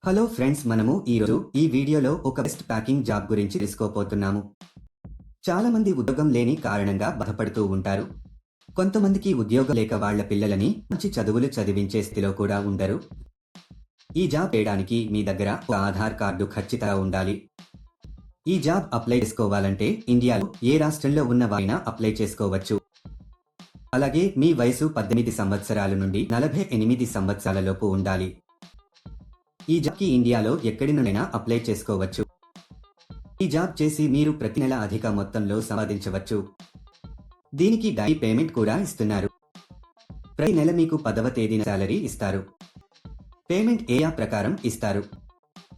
Hello friends, మనము ఈరోజు ఈ వీడియోలో ఒక బెస్ట్ ప్యాకింగ్ జాబ్ గురించి తెలుసుకోబోతున్నాము. చాలా మంది ఉద్యోగం లేని కారణంగా బాధపడుతూ ఉంటారు. కొంతమందికి ఉద్యోగం లేక వాళ్ళ పిల్లలని మంచి చదువులు చదివించే స్థితిలో కూడా ఉండరు. ఈ జాబ్ చేయడానికి మీ దగ్గర ఒక ఆధార్ కార్డు ఖచ్చితంగా ఉండాలి. ఈ జాబ్ అప్లై చేసుకోవాలంటే ఇండియాలో ఏ రాష్ట్రంలో ఉన్న వారైనా అప్లై చేసుకోవచ్చు. అలాగే మీ వయసు 18 సంవత్సరాల నుండి 48 సంవత్సరాల లోపు ఉండాలి. ఈ జాబ్కి ఇండియాలో ఎక్కడి నుండైనా అప్లై చేసుకోవచ్చు. ఈ జాబ్ చేసి మీరు ప్రతి నెల అధిక మొత్తంలో సంపాదించవచ్చు. దీనికి డైలీ పేమెంట్ కూడా ఇస్తున్నారు. ప్రతి నెల మీకు 10వ తేదీన శాలరీ ఇస్తారు. పేమెంట్ ఏరియా ప్రకారం ఇస్తారు.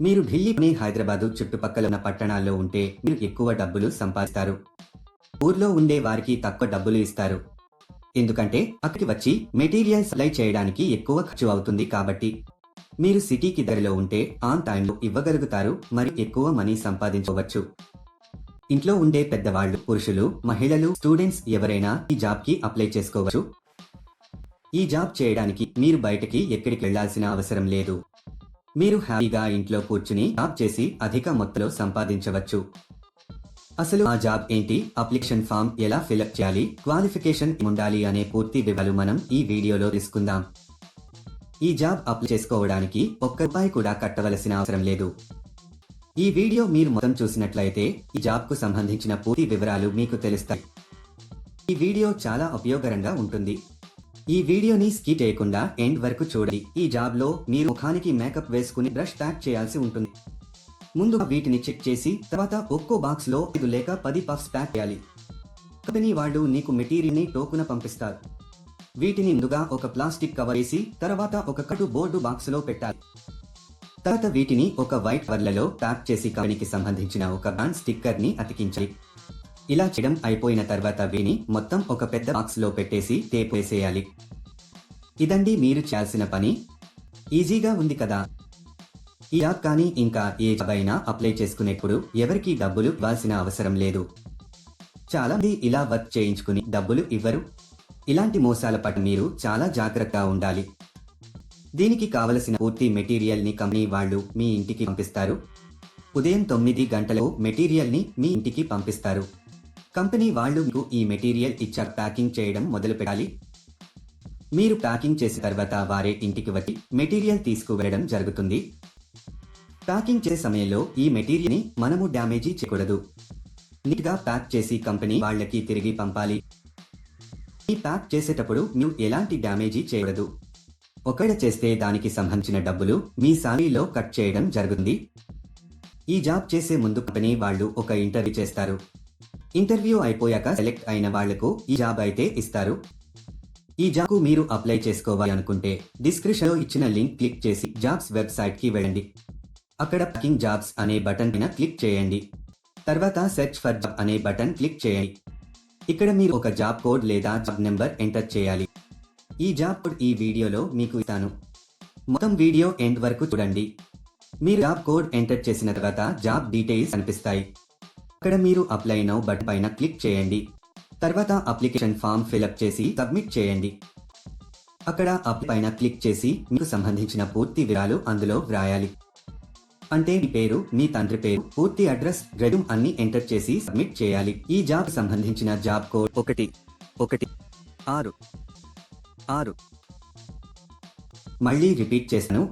మీరు ఢిల్లీ, హైదరాబాదు చుట్టుపక్కల ఉన్న పట్టణాల్లో ఉంటే మీరు ఎక్కువ డబ్బులు సంపాదిస్తారు. ఊర్లో ఉండే వారికి తక్కువ డబ్బులు ఇస్తారు. ఎందుకంటే అక్కడికి వచ్చి మెటీరియల్ సప్లై చేయడానికి ఎక్కువ ఖర్చు అవుతుంది కాబట్టి. మీరు సిటీకి దగ్గరలో ఉంటే ఆన్ టైంలో ఇవ్వగలుగుతారు, మరి ఎక్కువ మనీ సంపాదించవచ్చు. ఇంట్లో ఉండే పెద్దవాళ్లు, పురుషులు, మహిళలు, స్టూడెంట్స్ ఎవరైనా ఈ జాబ్కి అప్లై చేసుకోవచ్చు. ఈ జాబ్ చేయడానికి మీరు బయటకి ఎక్కడికి వెళ్లాల్సిన అవసరం లేదు. మీరు హ్యాపీగా ఇంట్లో కూర్చుని జాబ్ చేసి అధిక మొత్తంలో సంపాదించవచ్చు. అసలు ఆ జాబ్ ఏంటి, అప్లికేషన్ ఫామ్ ఎలా ఫిలప్ చేయాలి, క్వాలిఫికేషన్ ఉండాలి అనే పూర్తి వివరాలు మనం ఈ వీడియోలో తెలుసుకుందాం. ఈ జాబ్ అప్లై చేసుకోవడానికి ఒక్క రూపాయి కూడా కట్టవలసిన అవసరం లేదు. ఈ వీడియో మీరు మొత్తం చూసినట్లయితే ఈ జాబ్కు సంబంధించిన పూర్తి వివరాలు మీకు తెలుస్తాయి. ఈ వీడియో చాలా ఉపయోగకరంగా ఉంటుంది. ఈ వీడియోని స్కిప్ చేయకుండా ఎండ్ వరకు చూడండి. ఈ జాబ్లో మీరు ముఖానికి మేకప్ వేసుకుని బ్రష్ ప్యాక్ చేయాల్సి ఉంటుంది. ముందుగా వీటిని చెక్ చేసి తర్వాత ఒక్కో బాక్స్ లో 5 లేక 10 పఫ్స్ ప్యాక్ చేయాలి. కంపెనీ వాళ్ళు నీకు మెటీరియల్ ని టోకున పంపిస్తారు. వీటిని ముందుగా ఒక ప్లాస్టిక్ కవర్ వేసి తర్వాత ఒక కటు బోర్డు బాక్స్ లో పెట్టాలి. తర్వాత వీటిని ఒక వైట్ కవర్లలో ప్యాక్ చేసి కంపెనీకి సంబంధించిన ఒక బ్రాండ్ స్టిక్కర్ ని అతికించాలి. ఇలా చేయడం అయిపోయిన తర్వాత వీటిని మొత్తం ఒక పెద్ద బాక్స్ లో పెట్టేసి టేప్ వేసేయాలి. ఇదండి మీరు చేయాల్సిన పని. ఈజీగా ఉంది కదా. ఈ జాబ్ కానీ ఇంకా ఏ జాబ్ అయినా అప్లై చేసుకునేప్పుడు ఎవరికి డబ్బులు ఇవ్వాల్సిన అవసరం లేదు. చాలా మంది ఇలా వర్క్ చేయించుకుని డబ్బులు ఇవ్వరు. ఇలాంటి మోసాల పట్ల మీరు చాలా జాగ్రత్తగా ఉండాలి. దీనికి కావలసిన పూర్తి మెటీరియల్ ని కంపెనీ వాళ్ళు మీ ఇంటికి పంపిస్తారు. ఉదయం 9 గంటలకు మెటీరియల్ ని మీ ఇంటికి పంపిస్తారు. కంపెనీ వాళ్ళు మీకు ఈ మెటీరియల్ ఇచ్చాక ప్యాకింగ్ చేయడం మొదలు పెట్టాలి. మీరు ప్యాకింగ్ చేసిన తర్వాత వారే ఇంటికి వచ్చి మెటీరియల్ తీసుకువెళ్ళడం జరుగుతుంది. ప్యాకింగ్ చేసే సమయంలో ఈ మెటీరియల్ ని మనము డ్యామేజీ చేయకూడదు. నీట్ గా ప్యాక్ చేసి కంపెనీ వాళ్ళకి తిరిగి పంపాలి. ఈ ప్యాక్ చేసేటప్పుడు మీరు ఎలాంటి డ్యామేజీ చేయకూడదు. ఒకవేళ చేస్తే దానికి సంబంధించిన డబ్బులు మీ సాలరీలో కట్ చేయడం జరుగుతుంది. ఈ జాబ్ చేసే ముందు కంపెనీ వాళ్ళు ఒక ఇంటర్వ్యూ చేస్తారు. ఇంటర్వ్యూ అయిపోయాక సెలెక్ట్ అయిన వాళ్లకు ఈ జాబ్ అయితే ఇస్తారు. ఈ జాబ్ కు మీరు అప్లై చేసుకోవాలి అనుకుంటే డిస్క్రిప్షన్ లో ఇచ్చిన లింక్ క్లిక్ చేసి జాబ్స్ వెబ్సైట్ కి వెళ్ళండి. అక్కడ ప్యాకింగ్ జాబ్స్ అనే బటన్ పైన క్లిక్ చేయండి. తర్వాత సెర్చ్ ఫర్ జాబ్ అనే బటన్ క్లిక్ చేయండి. ఇక్కడ మీరు ఒక జాబ్ కోడ్ లేదా జాబ్ నెంబర్ ఎంటర్ చేయాలి. ఈ జాబ్ కోడ్ ఈ వీడియోలో మీకు ఇస్తాను. మొత్తం వీడియో ఎండ్ వరకు చూడండి. మీరు జాబ్ కోడ్ ఎంటర్ చేసిన తర్వాత జాబ్ డీటెయిల్స్ కనిపిస్తాయి. అక్కడ మీరు అప్లై నౌ బటన్ పైన క్లిక్ చేయండి. తర్వాత అప్లికేషన్ ఫామ్ ఫిలప్ చేసి సబ్మిట్ చేయండి. అక్కడ అప్లై పైన క్లిక్ చేసి మీకు సంబంధించిన పూర్తి వివరాలు అందులో వ్రాయాలి. అంటే మీ పేరు, మీ తండ్రి పేరు, పూర్తి అడ్రస్, రెజ్యూమ్ అన్ని ఎంటర్ చేసి సబ్మిట్ చేయాలి. ఈ జాబ్ సంబంధించిన జాబ్ కోడ్ 1166. మళ్ళీ రిపీట్ చేశాను.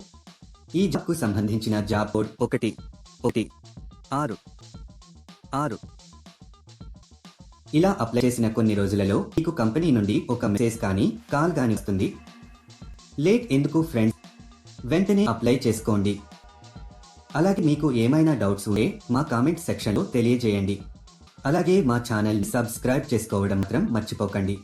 ఈ జాబ్ కు సంబంధించిన జాబ్ కోడ్ 1166. ఇలా అప్లై చేసిన కొన్ని రోజులలో మీకు కంపెనీ నుండి ఒక మెసేజ్ కానీ కాల్ కానీ వస్తుంది. లేట్ ఎందుకు ఫ్రెండ్స్, వెంటనే అప్లై చేసుకోండి. అలాగే మీకు ఏమైనా డౌట్స్ ఉంటే మా కామెంట్ సెక్షన్లో తెలియజేయండి. అలాగే మా ఛానల్ని సబ్స్క్రైబ్ చేసుకోవడం మాత్రం మర్చిపోకండి.